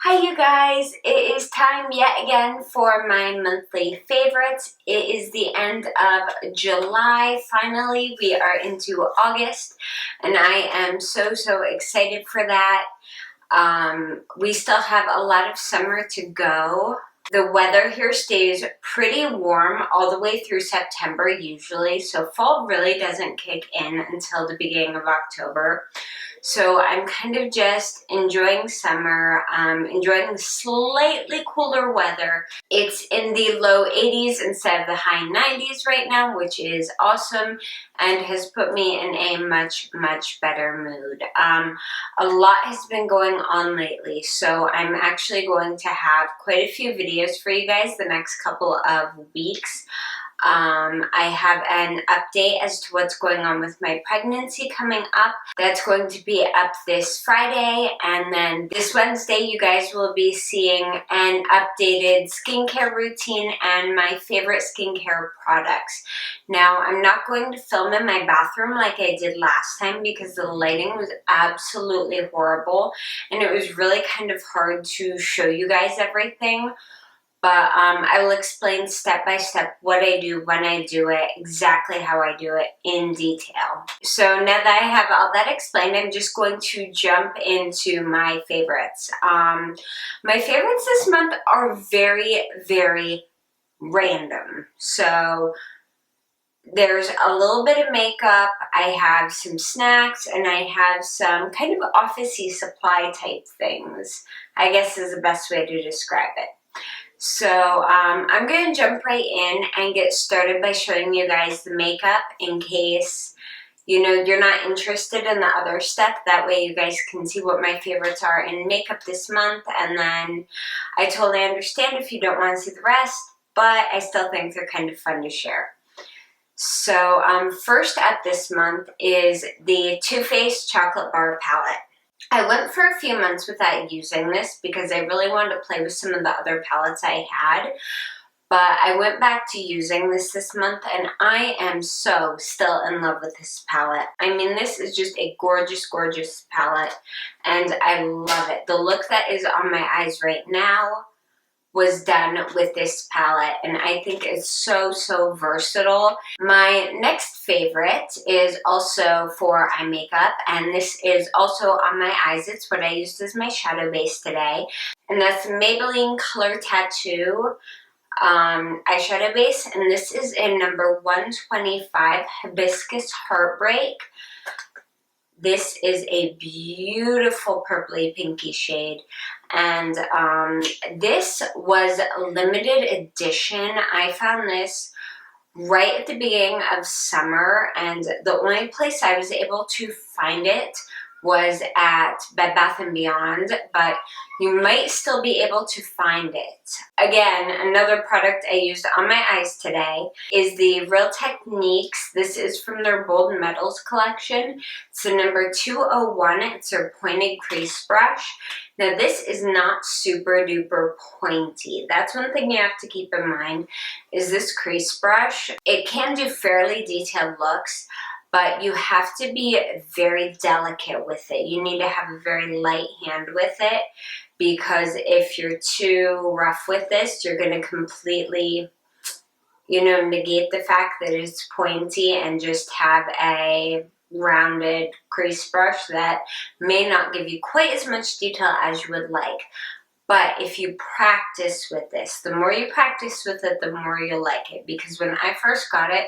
Hi you guys, it is time yet again for my monthly favorites. It is the end of July. Finally, we are into August and I am so excited for that. We still have a lot of summer to go. The weather here stays pretty warm all the way through September usually, so fall really doesn't kick in until the beginning of October. So I'm kind of just enjoying summer, enjoying the slightly cooler weather. It's in the low 80s instead of the high 90s right now, which is awesome and has put me in a much better mood. A lot has been going on lately, so I'm actually going to have quite a few videos for you guys the next couple of weeks. I have an update as to what's going on with my pregnancy coming up. That's going to be up this Friday, and then this Wednesday you guys will be seeing an updated skincare routine and my favorite skincare products. Now, I'm not going to film in my bathroom like I did last time because the lighting was absolutely horrible and it was really kind of hard to show you guys everything. But I will explain step by step what I do, when I do it, exactly how I do it in detail. So now that I have all that explained, I'm just going to jump into my favorites. My favorites this month are very random. So there's a little bit of makeup, I have some snacks, and I have some kind of office-y supply type things, I guess is the best way to describe it. So I'm going to jump right in and get started by showing you guys the makeup in case, you know, you're not interested in the other stuff. That way you guys can see what my favorites are in makeup this month. And then I totally understand if you don't want to see the rest, but I still think they're kind of fun to share. So first up this month is the Too Faced Chocolate Bar Palette. I went for a few months without using this because I really wanted to play with some of the other palettes I had, but I went back to using this month and I am so still in love with this palette. I mean, this is just a gorgeous palette and I love it. The look that is on my eyes right now was done with this palette and I think it's so versatile. My next favorite is also for eye makeup and this is also on my eyes. It's what I used as my shadow base today, and that's Maybelline Color Tattoo eyeshadow base, and this is in number 125 Hibiscus Heartbreak. This is a beautiful purpley pinky shade, and this was a limited edition. I found this right at the beginning of summer, and the only place I was able to find it was at Bed Bath & Beyond, but you might still be able to find it. Again, another product I used on my eyes today is the Real Techniques. This is from their Bold Metals collection. It's the number 201. It's their pointed crease brush. Now this is not super duper pointy. That's one thing you have to keep in mind is this crease brush. It can do fairly detailed looks, but you have to be very delicate with it. You need to have a very light hand with it because if you're too rough with this, you're going to completely, you know, negate the fact that it's pointy and just have a rounded crease brush that may not give you quite as much detail as you would like. But if you practice with this, the more you practice with it, the more you'll like it. Because when I first got it,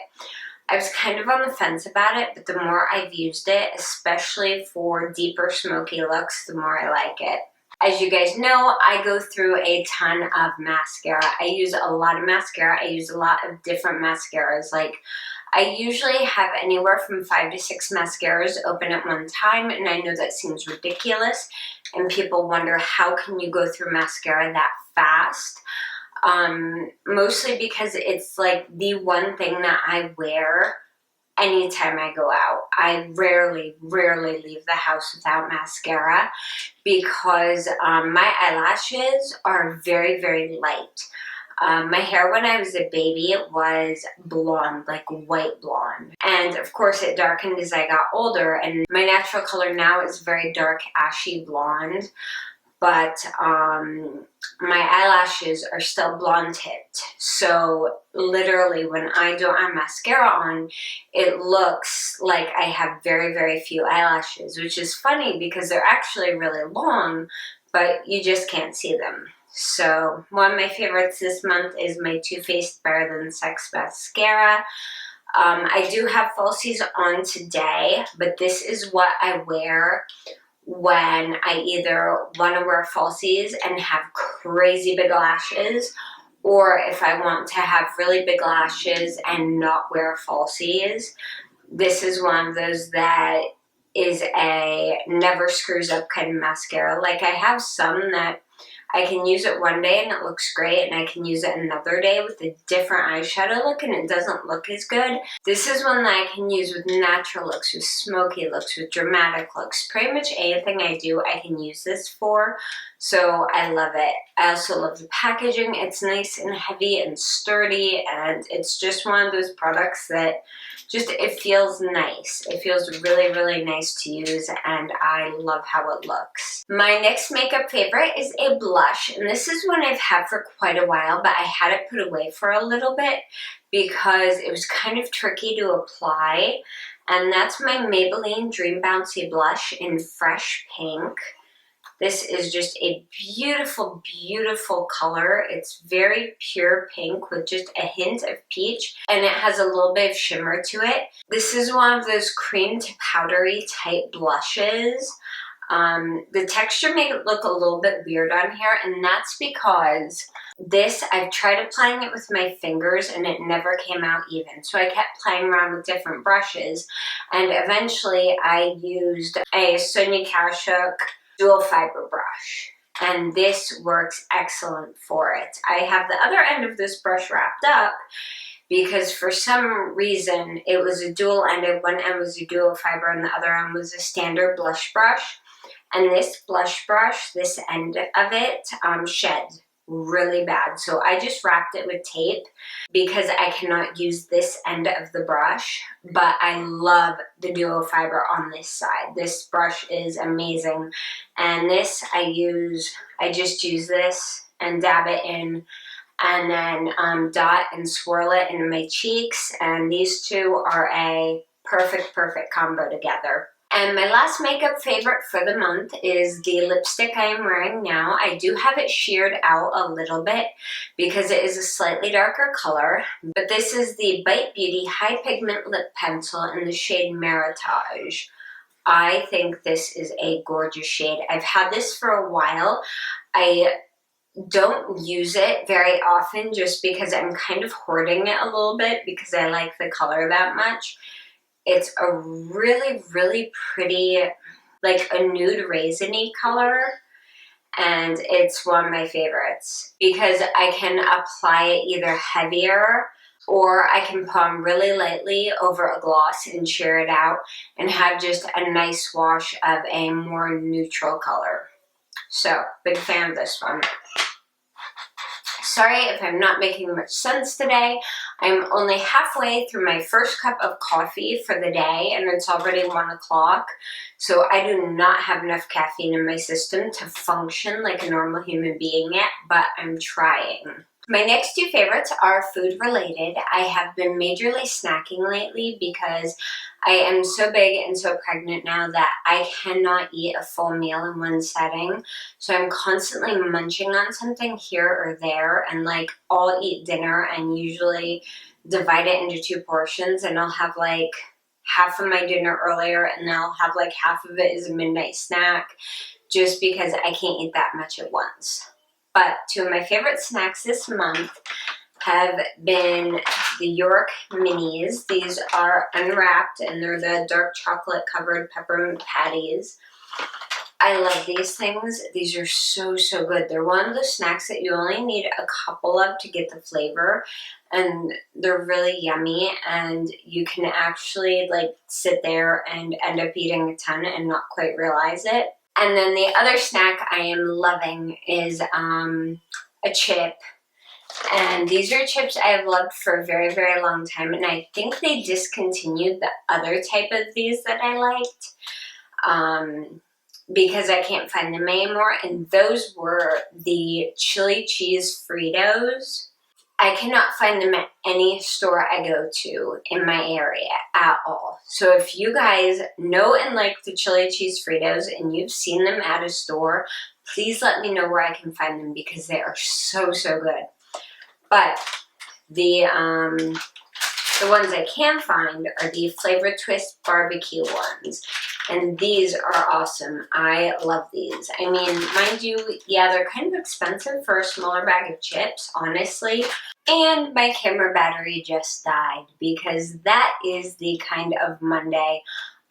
I was kind of on the fence about it, but the more I've used it, especially for deeper smoky looks, the more I like it. As you guys know, I go through a ton of mascara. I use a lot of mascara. I use a lot of different mascaras. Like, I usually have anywhere from 5 to 6 mascaras open at one time, and I know that seems ridiculous, and people wonder how can you go through mascara that fast? Mostly because it's like the one thing that I wear anytime I go out. I rarely leave the house without mascara because my eyelashes are very light. My hair when I was a baby was blonde, like white blonde. And of course it darkened as I got older, and my natural color now is very dark ashy blonde. but my eyelashes are still blonde tipped. So literally when I don't have mascara on, it looks like I have very, very few eyelashes, which is funny because they're actually really long, but you just can't see them. So one of my favorites this month is my Too Faced Better Than Sex mascara. I do have falsies on today, but this is what I wear when I either want to wear falsies and have crazy big lashes, or if I want to have really big lashes and not wear falsies. This is one of those that is a never screws up kind of mascara. Like, I have some that I can use it one day and it looks great, and I can use it another day with a different eyeshadow look and it doesn't look as good. This is one that I can use with natural looks, with smoky looks, with dramatic looks. Pretty much anything I do, I can use this for. So I love it. I also love the packaging. It's nice and heavy and sturdy, and it's just one of those products that it feels nice. It feels really, really nice to use, and I love how it looks. My next makeup favorite is a blush, and this is one I've had for quite a while, but I had it put away for a little bit because it was kind of tricky to apply, and that's my Maybelline Dream Bouncy Blush in Fresh Pink. This is just a beautiful, beautiful color. It's very pure pink with just a hint of peach, and it has a little bit of shimmer to it. This is one of those cream to powdery type blushes. The texture made it look a little bit weird on here, and that's because I've tried applying it with my fingers and it never came out even. So I kept playing around with different brushes, and eventually I used a Sonia Kashuk dual fiber brush, and this works excellent for it. I have the other end of this brush wrapped up because for some reason it was a dual ended. One end was a dual fiber and the other end was a standard blush brush, and this blush brush, this end of it, shed really bad. So I just wrapped it with tape because I cannot use this end of the brush, but I love the duo fiber on this side. This brush is amazing, and this I just use this and dab it in, and then dot and swirl it into my cheeks, and these two are a perfect combo together. And my last makeup favorite for the month is the lipstick I am wearing now. I do have it sheared out a little bit because it is a slightly darker color, but this is the Bite Beauty High Pigment Lip Pencil in the shade Meritage. I think this is a gorgeous shade. I've had this for a while. I don't use it very often just because I'm kind of hoarding it a little bit because I like the color that much. It's a really, really pretty, like a nude raisiny color, and it's one of my favorites because I can apply it either heavier or I can put on really lightly over a gloss and sheer it out and have just a nice wash of a more neutral color. So, big fan of this one. Sorry if I'm not making much sense today. I'm only halfway through my first cup of coffee for the day, and it's already 1 o'clock. So I do not have enough caffeine in my system to function like a normal human being yet, but I'm trying. My next two favorites are food related. I have been majorly snacking lately because I am so big and so pregnant now that I cannot eat a full meal in one setting. So I'm constantly munching on something here or there, and like I'll eat dinner and usually divide it into 2 portions, and I'll have like half of my dinner earlier and then I'll have like half of it as a midnight snack just because I can't eat that much at once. But 2 of my favorite snacks this month have been the York Minis. These are unwrapped and they're the dark chocolate covered peppermint patties. I love these things. These are so, so good. They're one of those snacks that you only need a couple of to get the flavor, and they're really yummy, and you can actually like sit there and end up eating a ton and not quite realize it. And then the other snack I am loving is a chip. And these are chips I have loved for a very, very long time. And I think they discontinued the other type of these that I liked. because I can't find them anymore, and those were the chili cheese Fritos. I cannot find them at any store I go to in my area at all. So if you guys know and like the chili cheese Fritos and you've seen them at a store, please let me know where I can find them because they are so, so good. But the ones I can find are the Flavor Twist barbecue ones. And these are awesome. I love these. I mean, mind you, yeah, they're kind of expensive for a smaller bag of chips, honestly. And my camera battery just died because that is the kind of Monday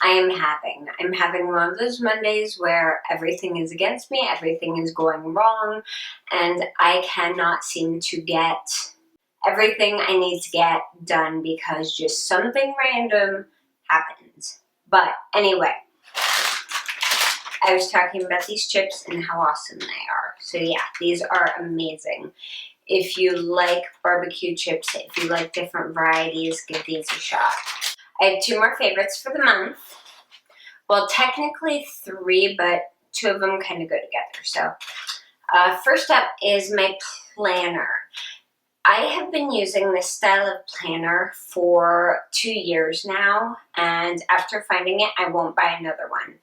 I am having. I'm having one of those Mondays where everything is against me, everything is going wrong, and I cannot seem to get everything I need to get done because just something random happens. But anyway, I was talking about these chips and how awesome they are. So yeah, these are amazing. If you like barbecue chips, if you like different varieties, give these a shot. I have 2 more favorites for the month. Well, technically 3, but 2 of them kind of go together. So first up is my planner. I have been using this style of planner for 2 years now, and after finding it, I won't buy another one.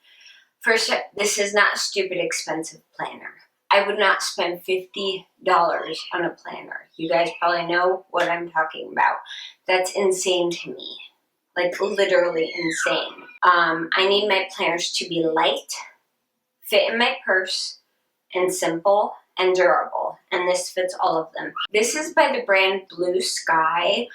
First, this is not a stupid expensive planner. I would not spend $50 on a planner. You guys probably know what I'm talking about. That's insane to me. Like, literally insane. I need my planners to be light, fit in my purse, and simple and durable, and this fits all of them. This is by the brand Blue Sky.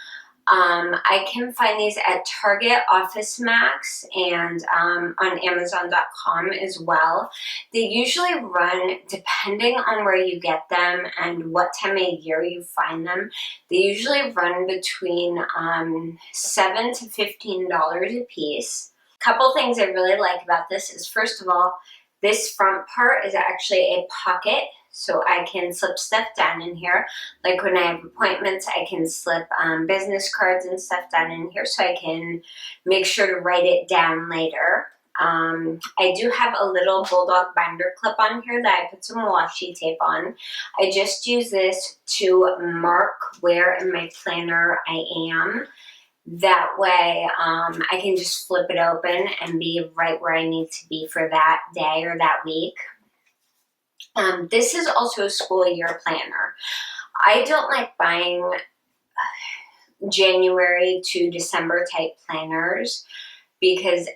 I can find these at Target, Office Max, and on Amazon.com as well. They usually run, depending on where you get them and what time of year you find them, they usually run between $7 to $15 a piece. Couple things I really like about this is, first of all, this front part is actually a pocket, so I can slip stuff down in here. Like when I have appointments, I can slip business cards and stuff down in here so I can make sure to write it down later. I do have a little bulldog binder clip on here that I put some washi tape on. I just use this to mark where in my planner I am. That way I can just flip it open and be right where I need to be for that day or that week. This is also a school year planner. I don't like buying January to December type planners because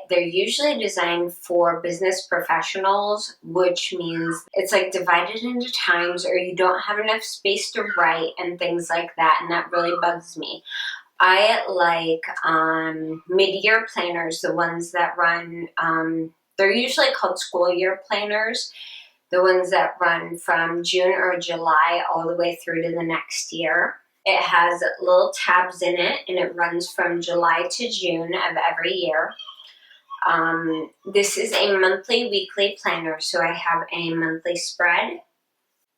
they're usually designed for business professionals, which means it's like divided into times or you don't have enough space to write and things like that, and that really bugs me. I like mid-year planners, the ones that run, they're usually called school year planners, the ones that run from June or July all the way through to the next year. It has little tabs in it, and it runs from July to June of every year. This is a monthly, weekly planner, so I have a monthly spread,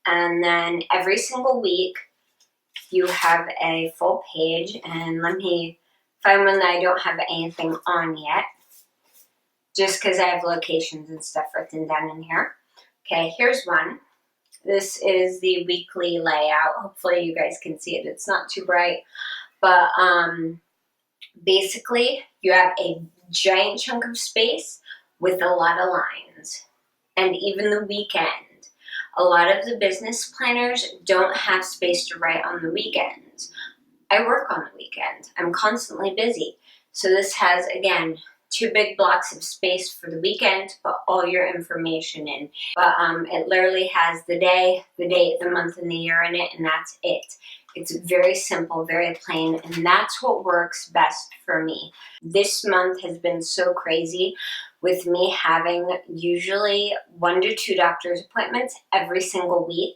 and then every single week, you have a full page, and let me find one that I don't have anything on yet, just because I have locations and stuff written down in here. Okay, here's one. This is the weekly layout. Hopefully you guys can see it. It's not too bright, but basically you have a giant chunk of space with a lot of lines, and even the weekend. A lot of the business planners don't have space to write on the weekends. I work on the weekend. I'm constantly busy. So this has, again, 2 big blocks of space for the weekend to put all your information in. But it literally has the day, the date, the month, and the year in it, and that's it. It's very simple, very plain, and that's what works best for me. This month has been so crazy with me having usually 1 to 2 doctor's appointments every single week,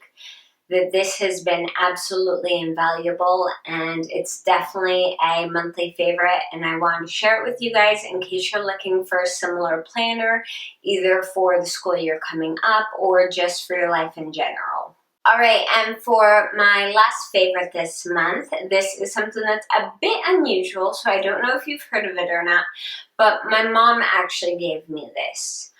that this has been absolutely invaluable, and it's definitely a monthly favorite, and I wanted to share it with you guys in case you're looking for a similar planner, either for the school year coming up or just for your life in general. All right, and for my last favorite this month, this is something that's a bit unusual, so I don't know if you've heard of it or not, but my mom actually gave me this.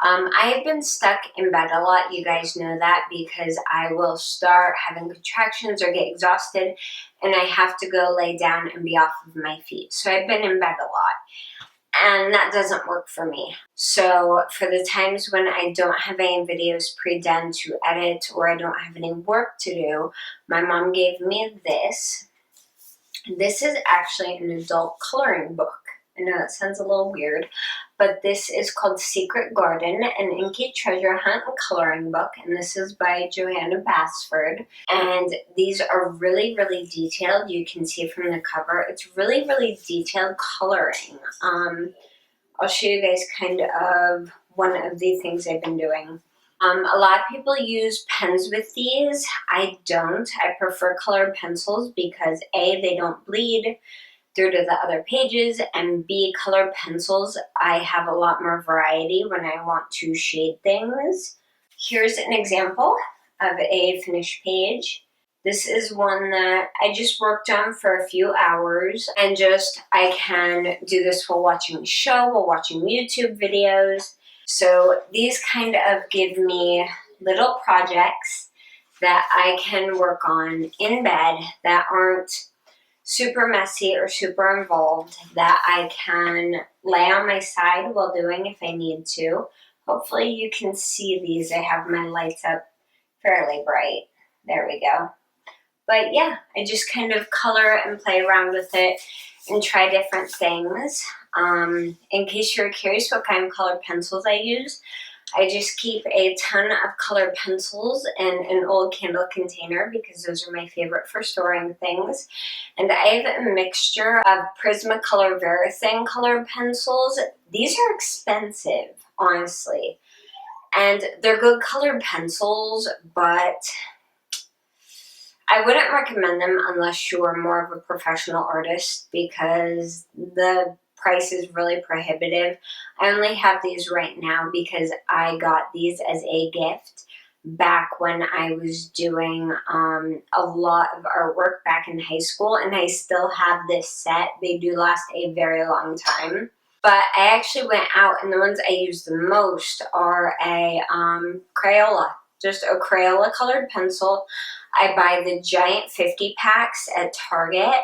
I've been stuck in bed a lot, you guys know that, because I will start having contractions or get exhausted and I have to go lay down and be off of my feet. So I've been in bed a lot and that doesn't work for me. So for the times when I don't have any videos pre-done to edit or I don't have any work to do, my mom gave me this. This is actually an adult coloring book. I know that sounds a little weird, but this is called Secret Garden, an Inky Treasure Hunt coloring book, and this is by Johanna Basford. And these are really, really detailed. You can see from the cover, it's really, really detailed coloring. I'll show you guys kind of one of the things I've been doing. A lot of people use pens with these. I don't. I prefer colored pencils because A, they don't bleed through to the other pages, and B, colored pencils, I have a lot more variety when I want to shade things. Here's an example of a finished page. This is one that I just worked on for a few hours, and I can do this while watching a show, while watching YouTube videos. So these kind of give me little projects that I can work on in bed that aren't super messy or super involved, that I can lay on my side while doing if I need to. Hopefully you can see these. I have my lights up fairly bright. There we go. But yeah, I just kind of color and play around with it and try different things. In case you're curious what kind of colored pencils I use, I just keep a ton of colored pencils in an old candle container because those are my favorite for storing things. And I have a mixture of Prismacolor Verithin colored pencils. These are expensive, honestly. And they're good colored pencils, but I wouldn't recommend them unless you're more of a professional artist because the price is really prohibitive. I only have these right now because I got these as a gift back when I was doing a lot of artwork back in high school, and I still have this set. They do last a very long time. But I actually went out, and the ones I use the most are a Crayola, just a Crayola colored pencil. I buy the giant 50 packs at Target,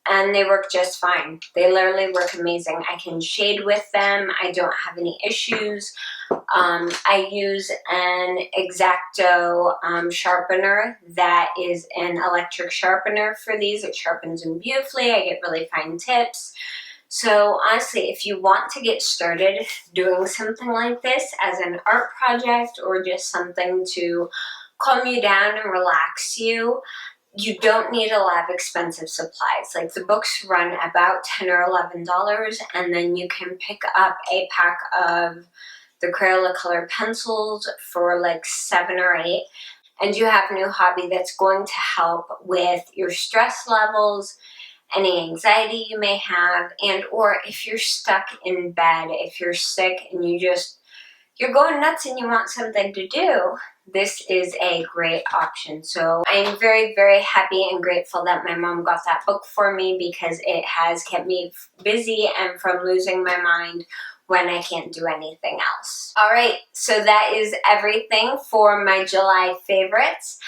and they work just fine. They literally work amazing. I can shade with them. I don't have any issues. I use an X-Acto sharpener that is an electric sharpener for these. It sharpens them beautifully. I get really fine tips. So honestly, if you want to get started doing something like this as an art project or just something to calm you down and relax you, you don't need a lot of expensive supplies. Like the books run about $10 or $11, and then you can pick up a pack of the Crayola colored pencils for like 7 or 8, and you have a new hobby that's going to help with your stress levels, any anxiety you may have, and or if you're stuck in bed, if you're sick and you're going nuts and you want something to do, this is a great option. So I'm very, very happy and grateful that my mom got that book for me because it has kept me busy and from losing my mind when I can't do anything else. All right, so that is everything for my July favorites.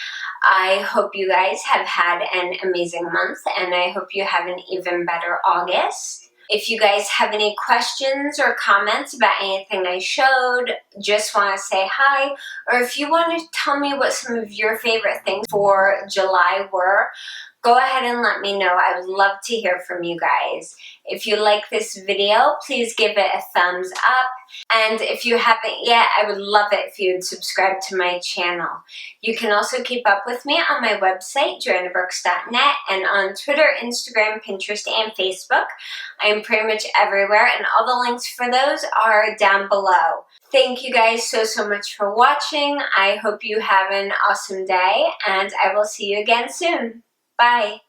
I hope you guys have had an amazing month, and I hope you have an even better August. If you guys have any questions or comments about anything I showed, just want to say hi, or if you want to tell me what some of your favorite things for July were, go ahead and let me know. I would love to hear from you guys. If you like this video, please give it a thumbs up. And if you haven't yet, I would love it if you would subscribe to my channel. You can also keep up with me on my website, joannabrooks.net, and on Twitter, Instagram, Pinterest, and Facebook. I am pretty much everywhere, and all the links for those are down below. Thank you guys so much for watching. I hope you have an awesome day, and I will see you again soon. Bye.